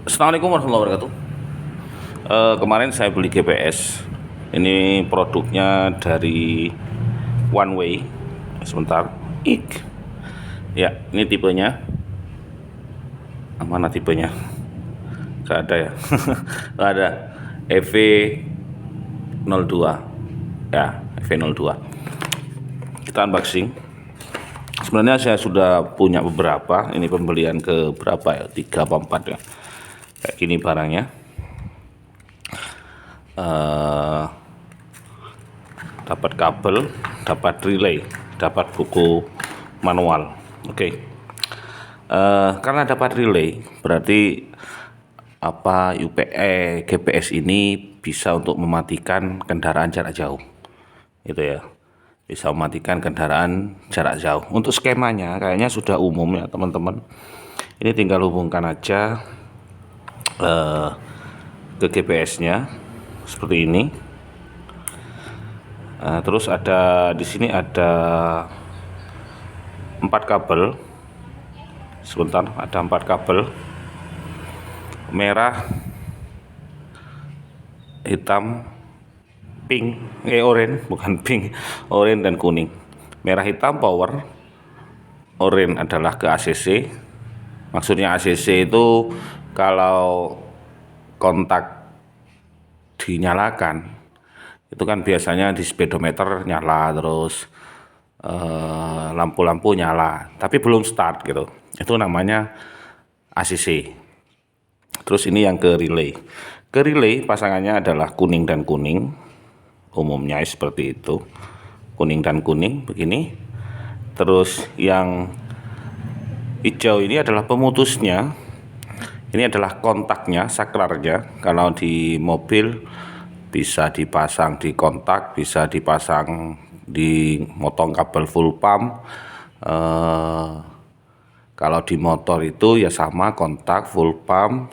Assalamualaikum warahmatullahi wabarakatuh. Kemarin saya beli GPS. Ini produknya dari One Way. Sebentar. Ya, ini tipenya. Mana tipenya? Gak ada ya. Gak ada. EV02. Ya, EV02. Kita unboxing. Sebenarnya saya sudah punya beberapa. Ini pembelian ke berapa ya? 3 apa 4 ya. Kayak gini barangnya. Dapat kabel, dapat relay, dapat buku manual. Oke. Karena dapat relay, berarti GPS ini bisa untuk mematikan kendaraan jarak jauh. Gitu ya. Bisa mematikan kendaraan jarak jauh. Untuk skemanya kayaknya sudah umum ya, teman-teman. Ini tinggal hubungkan aja ke GPS-nya seperti ini. Terus ada di sini ada 4 kabel. Sebentar, ada 4 kabel. Merah, hitam, pink, orange, bukan pink, orange dan kuning. Merah hitam power, orange adalah ke ACC. Maksudnya ACC itu kalau kontak dinyalakan, itu kan biasanya di speedometer nyala, terus lampu-lampu nyala, tapi belum start gitu. Itu namanya ACC. Terus ini yang ke relay. Ke relay pasangannya adalah kuning dan kuning. Umumnya seperti itu. Kuning dan kuning begini. Terus yang hijau ini adalah pemutusnya. Ini adalah kontaknya, saklarnya. Kalau di mobil bisa dipasang di kontak, bisa dipasang di motong kabel full pump. Kalau di motor itu ya sama, kontak full pump,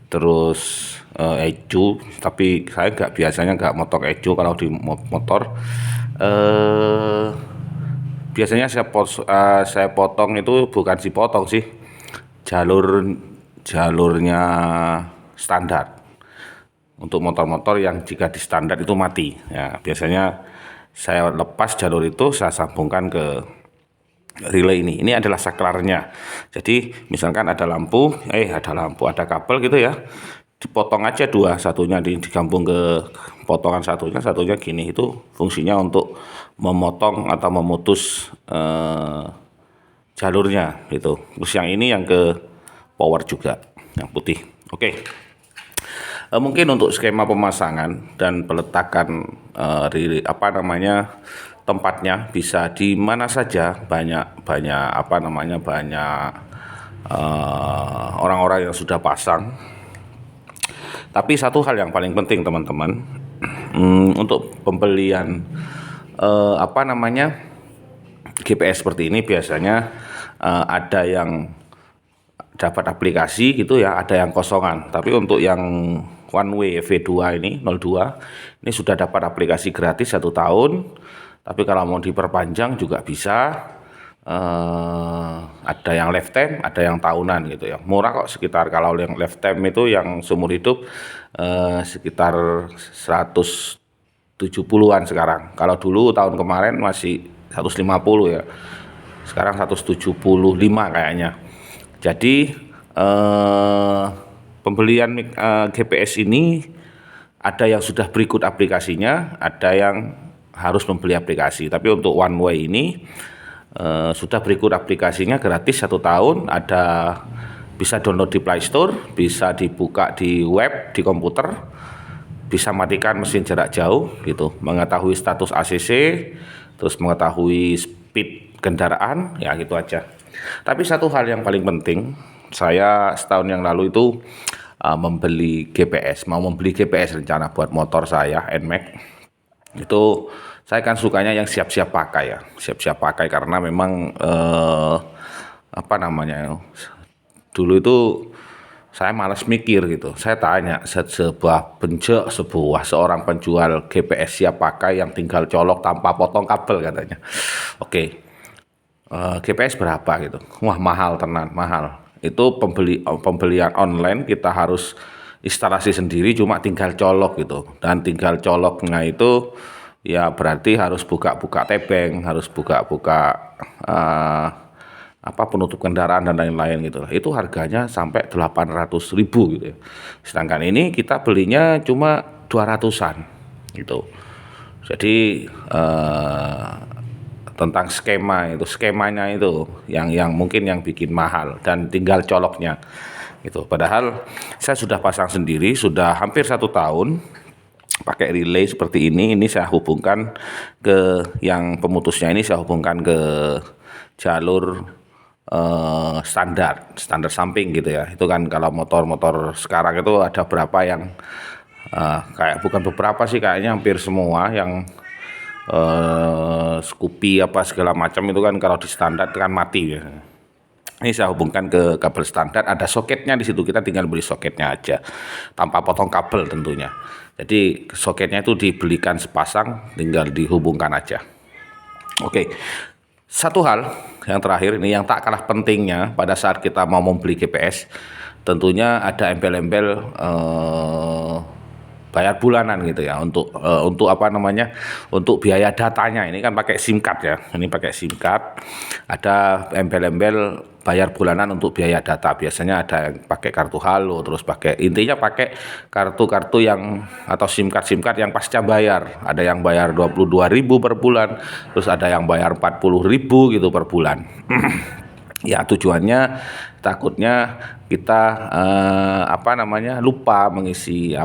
terus ecu. Tapi saya biasanya nggak motor ecu kalau di motor. Biasanya saya potong itu bukan potong sih, jalurnya standar. Untuk motor-motor yang jika di standar itu mati ya, biasanya saya lepas jalur itu, saya sambungkan ke relay ini. Ini adalah saklarnya. Jadi misalkan ada ada kabel gitu ya, dipotong aja dua, satunya digabung ke potongan satunya gini. Itu fungsinya untuk memotong atau memutus jalurnya gitu. Terus yang ini yang ke power juga, yang putih. Oke. Mungkin untuk skema pemasangan dan peletakan tempatnya bisa di mana saja. Banyak orang-orang yang sudah pasang. Tapi satu hal yang paling penting, teman-teman, untuk pembelian GPS seperti ini biasanya ada yang dapat aplikasi gitu ya, ada yang kosongan. Tapi untuk yang One Way EV2 ini 02 ini sudah dapat aplikasi gratis 1 tahun. Tapi kalau mau diperpanjang juga bisa. Ada yang lifetime, ada yang tahunan gitu ya. Murah kok, sekitar kalau yang lifetime itu yang seumur hidup sekitar 170-an sekarang. Kalau dulu tahun kemarin masih 150 ya. Sekarang 175 kayaknya. Jadi pembelian GPS ini ada yang sudah berikut aplikasinya, ada yang harus membeli aplikasi. Tapi untuk One Way ini sudah berikut aplikasinya gratis 1 tahun. Bisa download di Play Store, bisa dibuka di web, di komputer, bisa matikan mesin jarak jauh gitu, mengetahui status ACC, terus mengetahui speed kendaraan, ya gitu aja. Tapi satu hal yang paling penting, saya setahun yang lalu itu mau membeli GPS rencana buat motor saya NMAX. Itu saya kan sukanya yang siap-siap pakai karena memang dulu itu saya malas mikir gitu. Saya tanya seorang penjual GPS siap pakai yang tinggal colok tanpa potong kabel katanya. Oke. GPS berapa gitu? Wah, mahal tenan, mahal. itu pembelian online kita harus instalasi sendiri, cuma tinggal colok gitu. Dan tinggal coloknya itu ya berarti harus buka-buka tebeng, harus buka-buka penutup kendaraan dan lain-lain gitu. Itu harganya sampai 800.000 gitu ya. Sedangkan ini kita belinya cuma 200-an gitu. Jadi tentang skemanya itu yang mungkin yang bikin mahal dan tinggal coloknya gitu. Padahal saya sudah pasang sendiri, sudah hampir 1 tahun pakai relay seperti ini. Ini saya hubungkan ke yang pemutusnya, ini saya hubungkan ke jalur standar samping gitu ya. Itu kan kalau motor-motor sekarang itu ada berapa yang kayak, bukan beberapa sih, kayaknya hampir semua yang Scoopy apa segala macam itu kan kalau di standar kan mati ya. Ini saya hubungkan ke kabel standar, ada soketnya di situ, kita tinggal beli soketnya aja tanpa potong kabel tentunya. Jadi soketnya itu dibelikan sepasang, tinggal dihubungkan aja. Oke. Satu hal yang terakhir ini yang tak kalah pentingnya pada saat kita mau membeli GPS, tentunya ada embel-embel bayar bulanan gitu ya, untuk untuk biaya datanya. Ini kan pakai SIM card ya, ini pakai SIM card, ada embel-embel bayar bulanan untuk biaya data. Biasanya ada yang pakai kartu Halo, terus intinya pakai kartu-kartu yang atau SIM card yang pasca bayar. Ada yang bayar 22.000 per bulan, terus ada yang bayar 40.000 gitu per bulan. Ya tujuannya takutnya kita lupa mengisi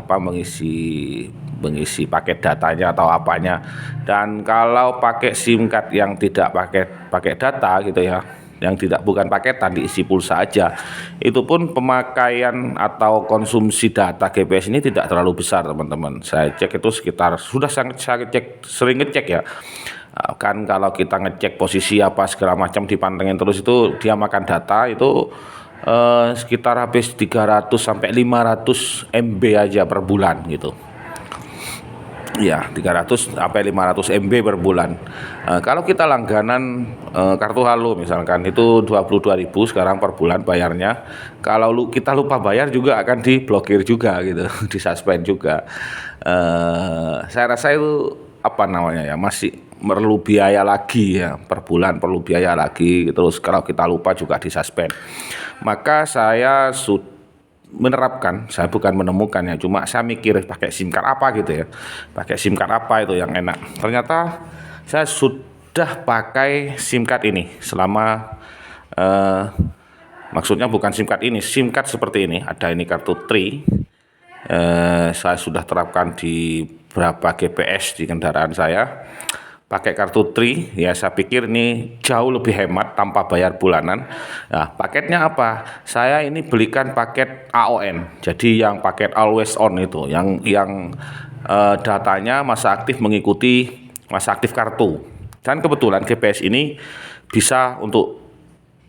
paket datanya atau apanya. Dan kalau pakai SIM card yang tidak pakai data gitu ya, yang bukan paketan, diisi pulsa aja, itu pun pemakaian atau konsumsi data GPS ini tidak terlalu besar teman-teman. Saya cek itu sekitar, sudah sering ngecek ya, kan kalau kita ngecek posisi apa segala macam dipantengin terus, itu dia makan data itu sekitar habis 300 sampai 500 MB aja per bulan gitu. Ya, 300 sampai 500 MB per bulan. Kalau kita langganan kartu Halo misalkan itu 22.000 sekarang per bulan bayarnya. Kalau kita lupa bayar juga akan diblokir juga gitu, disuspend juga. Saya rasa itu masih perlu biaya lagi ya, per bulan perlu biaya lagi. Terus kalau kita lupa juga disuspend. Maka saya saya bukan menemukan ya, cuma saya mikir pakai SIM card apa gitu ya, pakai SIM card apa itu yang enak. Ternyata saya sudah pakai SIM card ini selama maksudnya bukan SIM card ini, SIM card seperti ini, ada ini kartu Tri. Saya sudah terapkan di beberapa GPS di kendaraan saya, pakai kartu Tri ya. Saya pikir ini jauh lebih hemat tanpa bayar bulanan. Nah, paketnya apa? Saya ini belikan paket AON. Jadi yang paket always on itu, yang datanya masa aktif mengikuti masa aktif kartu. Dan kebetulan GPS ini bisa untuk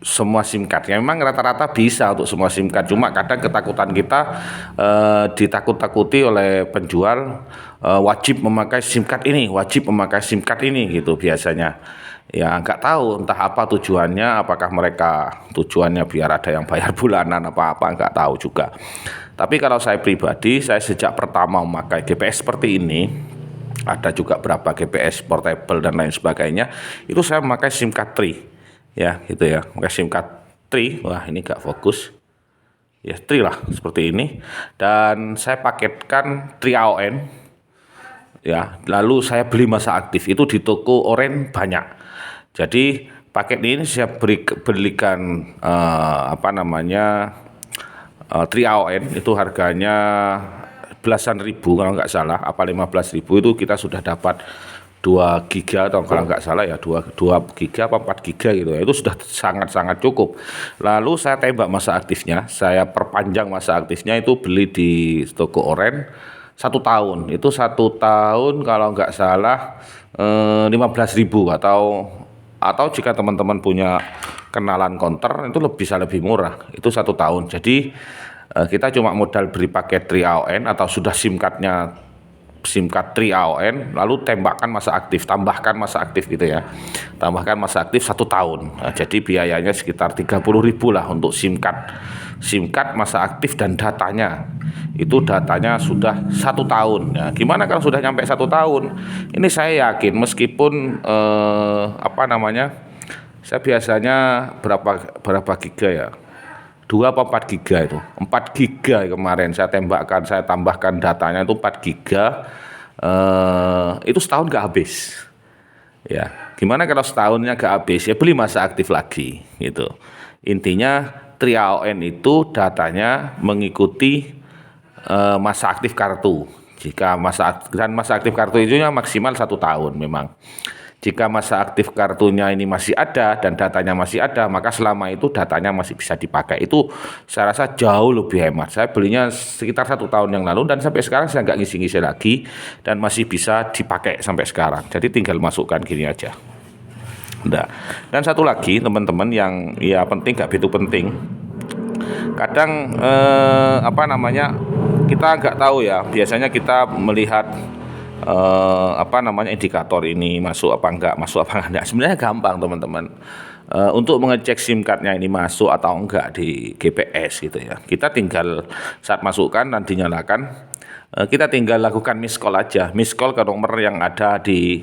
semua SIM card. Ya, memang rata-rata bisa untuk semua SIM card. Cuma kadang ketakutan kita ditakut-takuti oleh penjual, wajib memakai SIM card ini, wajib memakai SIM card ini gitu biasanya. Ya nggak tahu entah apa tujuannya, apakah mereka tujuannya biar ada yang bayar bulanan apa nggak tahu juga. Tapi kalau saya pribadi, saya sejak pertama memakai GPS seperti ini, ada juga berapa GPS portable dan lain sebagainya, itu saya memakai SIM card Tri. Ya gitu ya, pakai SIM card Tri. Wah ini gak fokus ya, Tri lah seperti ini. Dan saya paketkan Tri AON ya, lalu saya beli masa aktif itu di toko Oren banyak. Jadi paket ini saya belikan Tri AON itu harganya belasan ribu kalau nggak salah, 15.000 itu kita sudah dapat 2 giga atau kalau nggak salah ya 2 giga apa 4 giga gitu ya. Itu sudah sangat-sangat cukup. Lalu saya tembak masa aktifnya, saya perpanjang masa aktifnya, itu beli di toko Oren 1 tahun. Itu 1 tahun kalau nggak salah 15.000 atau jika teman-teman punya kenalan konter itu bisa lebih murah. Itu 1 tahun. Jadi kita cuma modal beli paket Tri AON atau sudah SIM cardnya SIM card Tri AON, lalu tambahkan masa aktif gitu ya. Tambahkan masa aktif 1 tahun. Nah, jadi biayanya sekitar 30.000 lah untuk SIM card masa aktif dan datanya. Itu datanya sudah 1 tahun. Nah, gimana kalau sudah nyampe 1 tahun? Ini saya yakin meskipun saya biasanya berapa giga ya? 2 apa 4 giga itu? 4 giga kemarin saya tambahkan datanya itu 4 giga. Itu setahun gak habis. Ya, gimana kalau setahunnya gak habis? Ya beli masa aktif lagi gitu. Intinya Tri AON itu datanya mengikuti masa aktif kartu. Jika masa aktif kartu itu maksimal 1 tahun memang. Jika masa aktif kartunya ini masih ada dan datanya masih ada, maka selama itu datanya masih bisa dipakai. Itu saya rasa jauh lebih hemat. Saya belinya sekitar 1 tahun yang lalu dan sampai sekarang saya nggak ngisi-ngisi lagi dan masih bisa dipakai sampai sekarang. Jadi tinggal masukkan gini aja. Nah, dan satu lagi teman-teman yang ya penting, nggak begitu penting. Kadang kita nggak tahu ya. Biasanya kita melihat indikator ini masuk apa enggak. Sebenarnya gampang teman-teman. Untuk mengecek SIM cardnya ini masuk atau enggak di GPS gitu ya. Kita tinggal saat masukkan dan dinyalakan, kita tinggal lakukan miss call aja. Miss call ke nomor yang ada di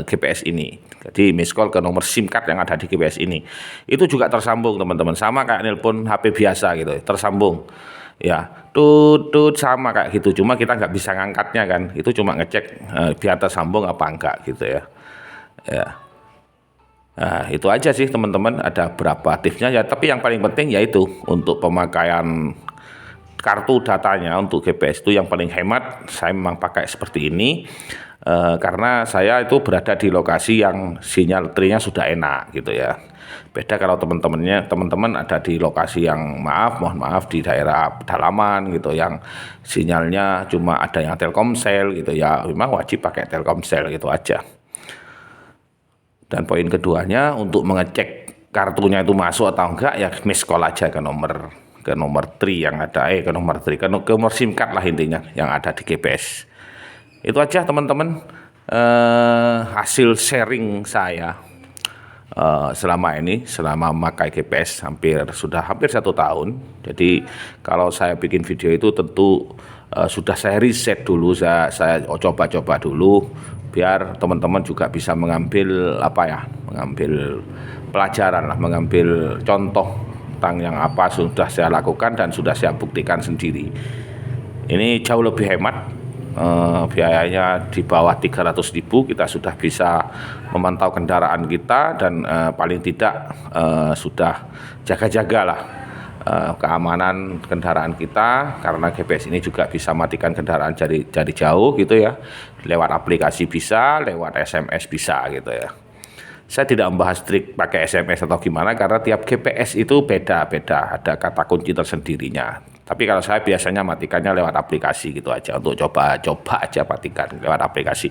GPS ini. Jadi miss call ke nomor SIM card yang ada di GPS ini. Itu juga tersambung teman-teman. Sama kayak nelpon HP biasa gitu, tersambung. Ya, tut sama kayak gitu. Cuma kita nggak bisa ngangkatnya kan. Itu cuma ngecek biar tersambung apa enggak gitu ya. Ya. Nah, itu aja sih teman-teman. Ada berapa tipsnya ya. Tapi yang paling penting yaitu untuk pemakaian kartu datanya untuk GPS itu yang paling hemat. Saya memang pakai seperti ini. Karena saya itu berada di lokasi yang sinyal Tri-nya sudah enak gitu ya. Beda kalau teman-teman ada di lokasi yang mohon maaf di daerah pedalaman gitu yang sinyalnya cuma ada yang Telkomsel gitu ya, memang wajib pakai Telkomsel gitu aja. Dan poin keduanya untuk mengecek kartunya itu masuk atau enggak ya miss call aja ke nomor Tri yang ada ke nomor SIM card lah intinya yang ada di GPS. Itu aja teman-teman hasil sharing saya selama memakai GPS sudah hampir 1 tahun. Jadi kalau saya bikin video itu tentu sudah saya riset dulu, saya coba-coba dulu biar teman-teman juga bisa mengambil pelajaran lah, mengambil contoh tentang yang apa sudah saya lakukan dan sudah saya buktikan sendiri. Ini jauh lebih hemat. Biayanya di bawah 300.000 kita sudah bisa memantau kendaraan kita dan paling tidak sudah jaga-jaga lah keamanan kendaraan kita, karena GPS ini juga bisa matikan kendaraan dari jauh gitu ya, lewat aplikasi bisa, lewat SMS bisa gitu ya. Saya tidak membahas trik pakai SMS atau gimana karena tiap GPS itu beda-beda, ada kata kunci tersendirinya. Tapi kalau saya biasanya matikannya lewat aplikasi gitu aja, untuk coba aja matikan lewat aplikasi.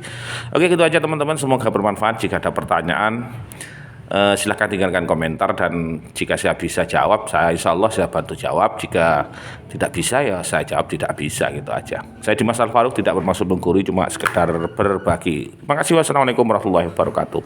Oke, gitu aja teman-teman, semoga bermanfaat. Jika ada pertanyaan silahkan tinggalkan komentar dan jika saya bisa jawab, insya Allah saya bantu jawab. Jika tidak bisa ya saya jawab tidak bisa gitu aja. Saya Dimas Alfaruk, tidak bermaksud menggurui, cuma sekedar berbagi. Terima kasih. Wassalamualaikum warahmatullahi wabarakatuh.